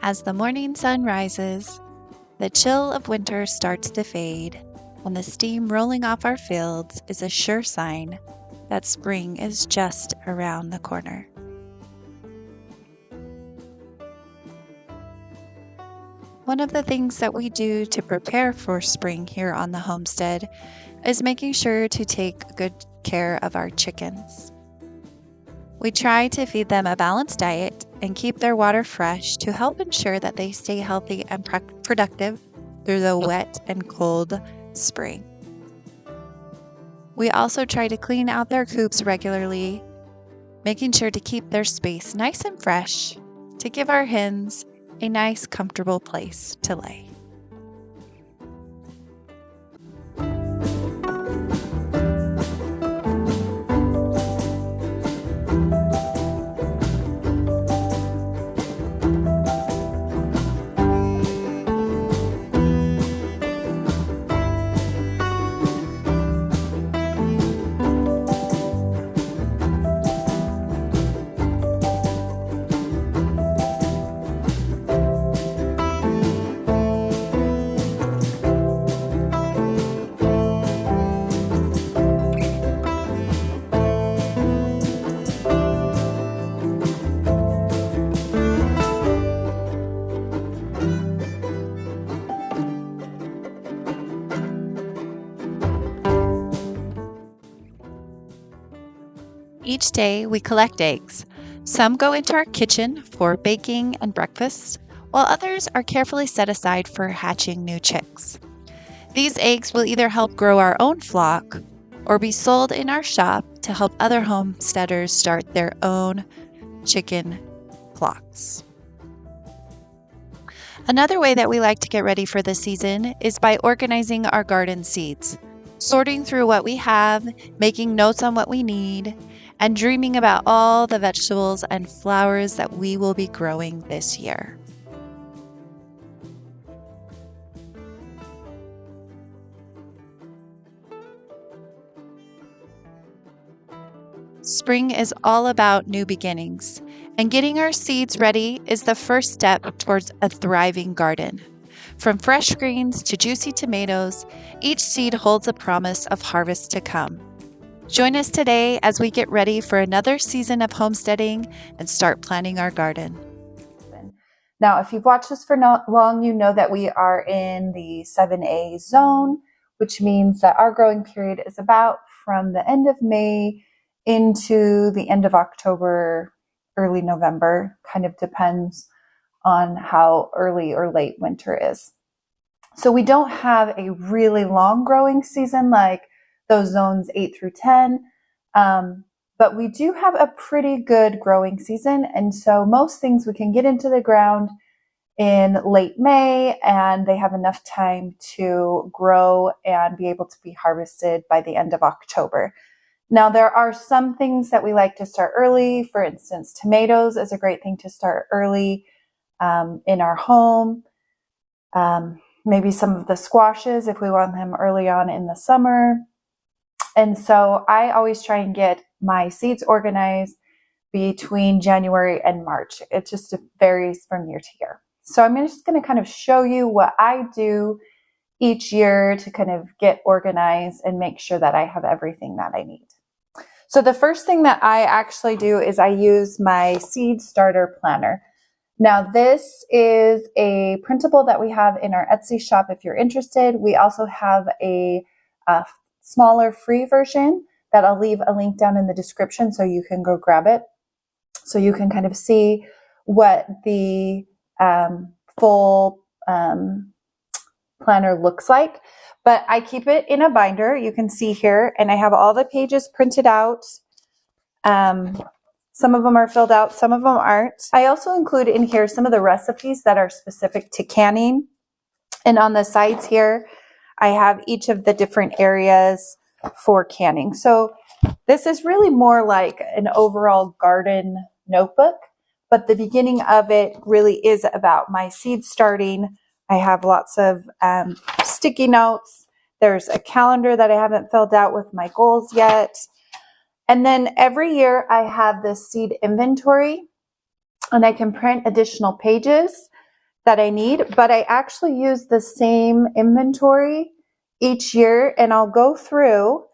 As the morning sun rises, the chill of winter starts to fade, and the steam rolling off our fields is a sure sign that spring is just around the corner. One of the things that we do to prepare for spring here on the homestead is making sure to take good care of our chickens. We try to feed them a balanced diet and keep their water fresh to help ensure that they stay healthy and productive through the wet and cold spring. We also try to clean out their coops regularly, making sure to keep their space nice and fresh to give our hens a nice, comfortable place to lay. Each day we collect eggs. Some go into our kitchen for baking and breakfast, while others are carefully set aside for hatching new chicks. These eggs will either help grow our own flock or be sold in our shop to help other homesteaders start their own chicken flocks. Another way that we like to get ready for the season is by organizing our garden seeds, sorting through what we have, making notes on what we need, and dreaming about all the vegetables and flowers that we will be growing this year. Spring is all about new beginnings, and getting our seeds ready is the first step towards a thriving garden. From fresh greens to juicy tomatoes, each seed holds a promise of harvest to come. Join us today as we get ready for another season of homesteading and start planting our garden. Now, if you've watched us for not long, you know that we are in the 7A zone, which means that our growing period is about from the end of May into the end of October, early November. Kind of depends on how early or late winter is. So we don't have a really long growing season like those zones 8 through 10. But we do have a pretty good growing season. And so most things we can get into the ground in late May, and they have enough time to grow and be able to be harvested by the end of October. Now, there are some things that we like to start early. For instance, tomatoes is a great thing to start early in our home. Maybe some of the squashes if we want them early on in the summer. And so I always try and get my seeds organized between January and March. It just varies from year to year. So I'm just going to kind of show you what I do each year to kind of get organized and make sure that I have everything that I need. So the first thing that I actually do is I use my seed starter planner. Now, this is a printable that we have in our Etsy shop if you're interested. We also have a smaller free version that I'll leave a link down in the description so you can go grab it. So you can kind of see what the full planner looks like. But I keep it in a binder, you can see here, and I have all the pages printed out. Some of them are filled out, some of them aren't. I also include in here some of the recipes that are specific to canning. And on the sides here, I have each of the different areas for canning. So this is really more like an overall garden notebook, but the beginning of it really is about my seed starting. I have lots of sticky notes. There's a calendar that I haven't filled out with my goals yet. And then every year I have this seed inventory, and I can print additional pages that I need, but I actually use the same inventory each year, and I'll go through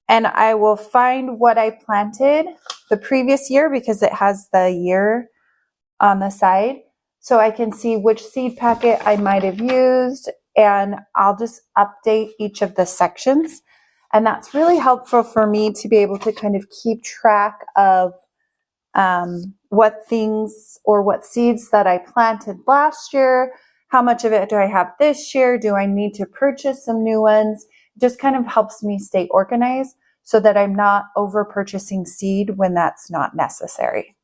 and I will find what I planted the previous year because it has the year on the side. So I can see which seed packet I might have used, and I'll just update each of the sections. And that's really helpful for me to be able to kind of keep track of what things or what seeds that I planted last year. How much of it do I have this year? Do I need to purchase some new ones? It just kind of helps me stay organized so that I'm not over purchasing seed when that's not necessary.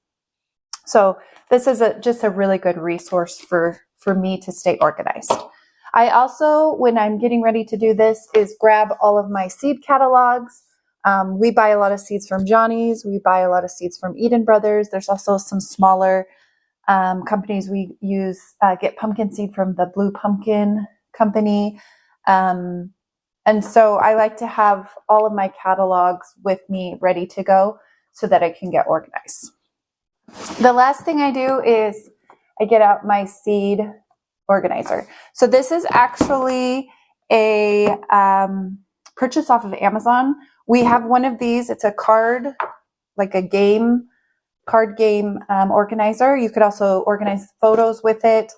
So this is just a really good resource for me to stay organized. I also, when I'm getting ready to do this, is grab all of my seed catalogs. We buy a lot of seeds from Johnny's. We buy a lot of seeds from Eden Brothers. There's also some smaller companies we use, get pumpkin seed from the Blue Pumpkin Company. And so I like to have all of my catalogs with me ready to go so that I can get organized. The last thing I do is I get out my seed organizer. So this is actually a purchase off of Amazon. We have one of these. It's a card, like a card game organizer. You could also organize photos with it.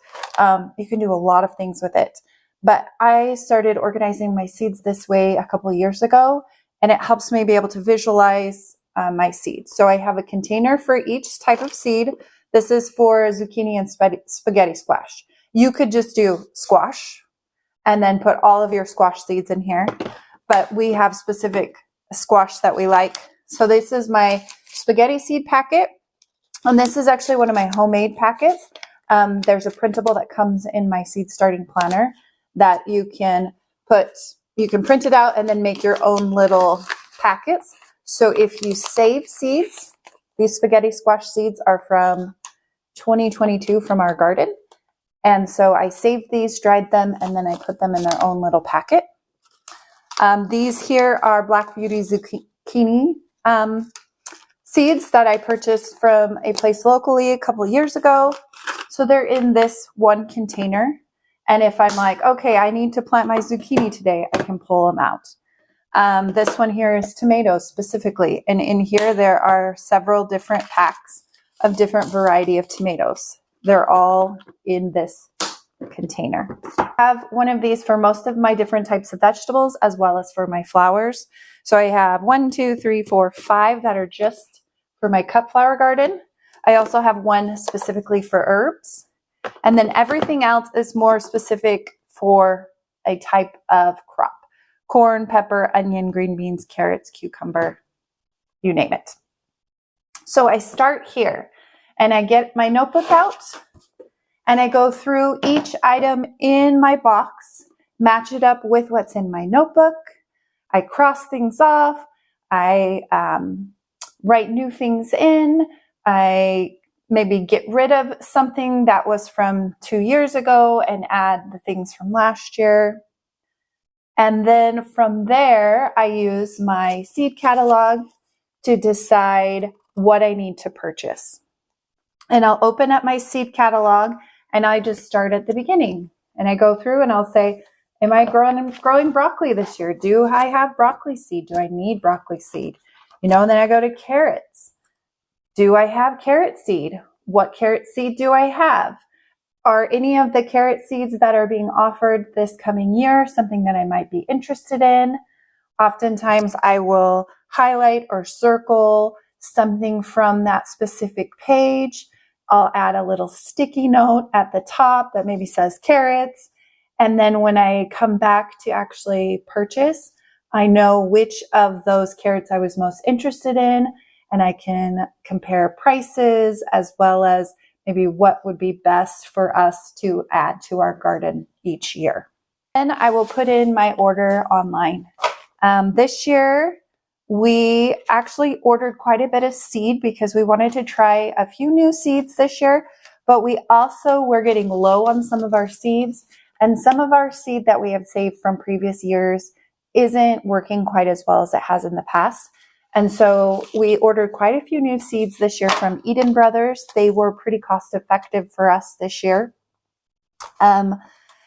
You can do a lot of things with it. But I started organizing my seeds this way a couple of years ago, and it helps me be able to visualize my seeds. So I have a container for each type of seed. This is for zucchini and spaghetti squash. You could just do squash and then put all of your squash seeds in here, but we have specific squash that we like. So this is my spaghetti seed packet, and this is actually one of my homemade packets. There's a printable that comes in my seed starting planner that you can print it out and then make your own little packets. So if you save seeds, these spaghetti squash seeds are from 2022 from our garden. And so I saved these, dried them, and then I put them in their own little packet. These here are Black Beauty zucchini seeds that I purchased from a place locally a couple years ago. So they're in this one container. And if I'm like, okay, I need to plant my zucchini today, I can pull them out. This one here is tomatoes specifically. And in here, there are several different packs of different variety of tomatoes. They're all in this container. I have one of these for most of my different types of vegetables as well as for my flowers. So I have 1, 2, 3, 4, 5 that are just for my cut flower garden. I also have one specifically for herbs. And then everything else is more specific for a type of crop. Corn, pepper, onion, green beans, carrots, cucumber, you name it. So I start here and I get my notebook out and I go through each item in my box, match it up with what's in my notebook. I cross things off. I write new things in. I maybe get rid of something that was from 2 years ago and add the things from last year. And then from there, I use my seed catalog to decide what I need to purchase. And I'll open up my seed catalog and I just start at the beginning. And I go through and I'll say, am I growing broccoli this year? Do I have broccoli seed? Do I need broccoli seed? And then I go to carrots. Do I have carrot seed? What carrot seed do I have? Are any of the carrot seeds that are being offered this coming year something that I might be interested in? Oftentimes I will highlight or circle something from that specific page. I'll add a little sticky note at the top that maybe says carrots. And then when I come back to actually purchase, I know which of those carrots I was most interested in, and I can compare prices as well as maybe what would be best for us to add to our garden each year. Then I will put in my order online. This year, We actually ordered quite a bit of seed because we wanted to try a few new seeds this year, but we also were getting low on some of our seeds, and some of our seed that we have saved from previous years isn't working quite as well as it has in the past. And so we ordered quite a few new seeds this year from Eden Brothers. They were pretty cost effective for us this year.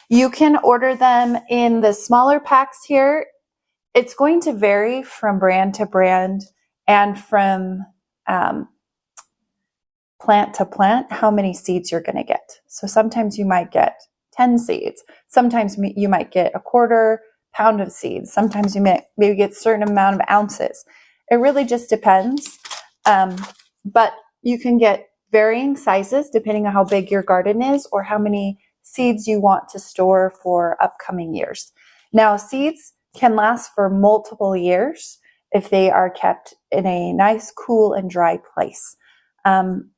You can order them in the smaller packs here. It's going to vary from brand to brand and from plant to plant how many seeds you're going to get. So sometimes you might get 10 seeds. Sometimes you might get a quarter pound of seeds. Sometimes you may maybe get a certain amount of ounces. It really just depends. But you can get varying sizes depending on how big your garden is or how many seeds you want to store for upcoming years. Now, seeds can last for multiple years if they are kept in a nice, cool, and dry place.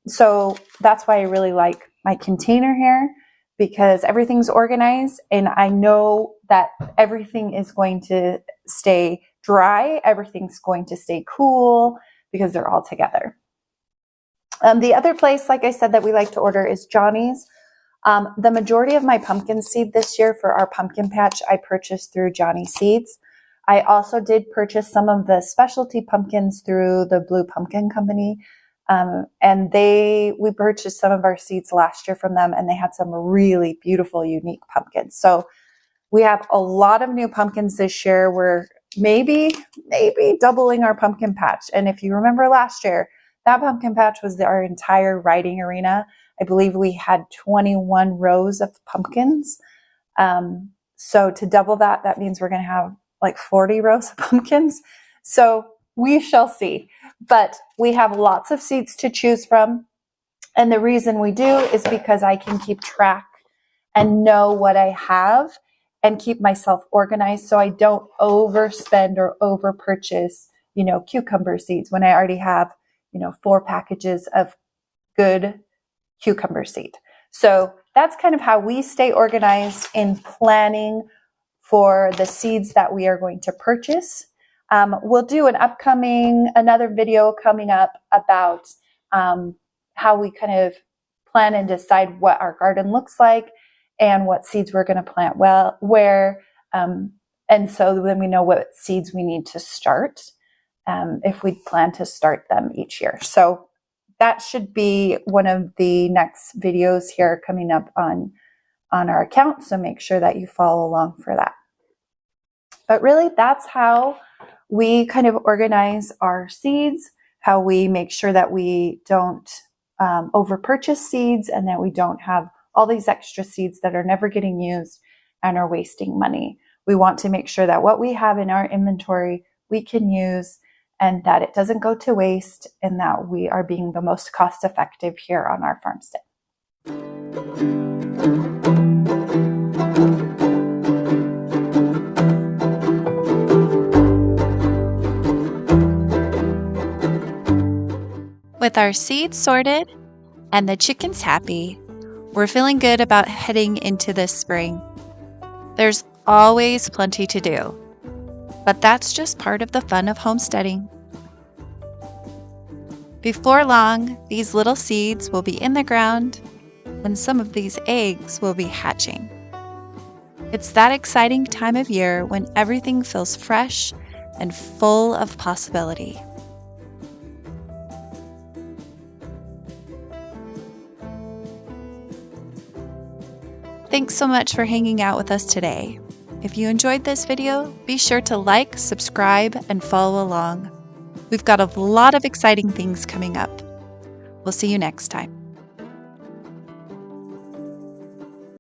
So that's why I really like my container here, because everything's organized and I know that everything is going to stay dry. Everything's going to stay cool because they're all together. The other place, like I said, that we like to order is Johnny's. The majority of my pumpkin seed this year for our pumpkin patch, I purchased through Johnny Seeds. I also did purchase some of the specialty pumpkins through the Blue Pumpkin Company. And we purchased some of our seeds last year from them, and they had some really beautiful, unique pumpkins. So we have a lot of new pumpkins this year. We're maybe doubling our pumpkin patch. And if you remember last year, that pumpkin patch was our entire riding arena. I believe we had 21 rows of pumpkins. So to double that, that means we're going to have like 40 rows of pumpkins. So we shall see. But we have lots of seeds to choose from. And the reason we do is because I can keep track and know what I have and keep myself organized so I don't overspend or over purchase, cucumber seeds when I already have, 4 packages of good cucumber seed. So that's kind of how we stay organized in planning for the seeds that we are going to purchase. We'll do another video coming up about how we kind of plan and decide what our garden looks like and what seeds we're going to plant where. And so then we know what seeds we need to start if we plan to start them each year. So that should be one of the next videos here coming up on our account. So make sure that you follow along for that. But really, that's how we kind of organize our seeds, how we make sure that we don't over-purchase seeds and that we don't have all these extra seeds that are never getting used and are wasting money. We want to make sure that what we have in our inventory we can use and that it doesn't go to waste and that we are being the most cost-effective here on our farmstead. With our seeds sorted and the chickens happy, we're feeling good about heading into this spring. There's always plenty to do, but that's just part of the fun of homesteading. Before long, these little seeds will be in the ground and some of these eggs will be hatching. It's that exciting time of year when everything feels fresh and full of possibility. Thanks so much for hanging out with us today. If you enjoyed this video, be sure to like, subscribe, and follow along. We've got a lot of exciting things coming up. We'll see you next time.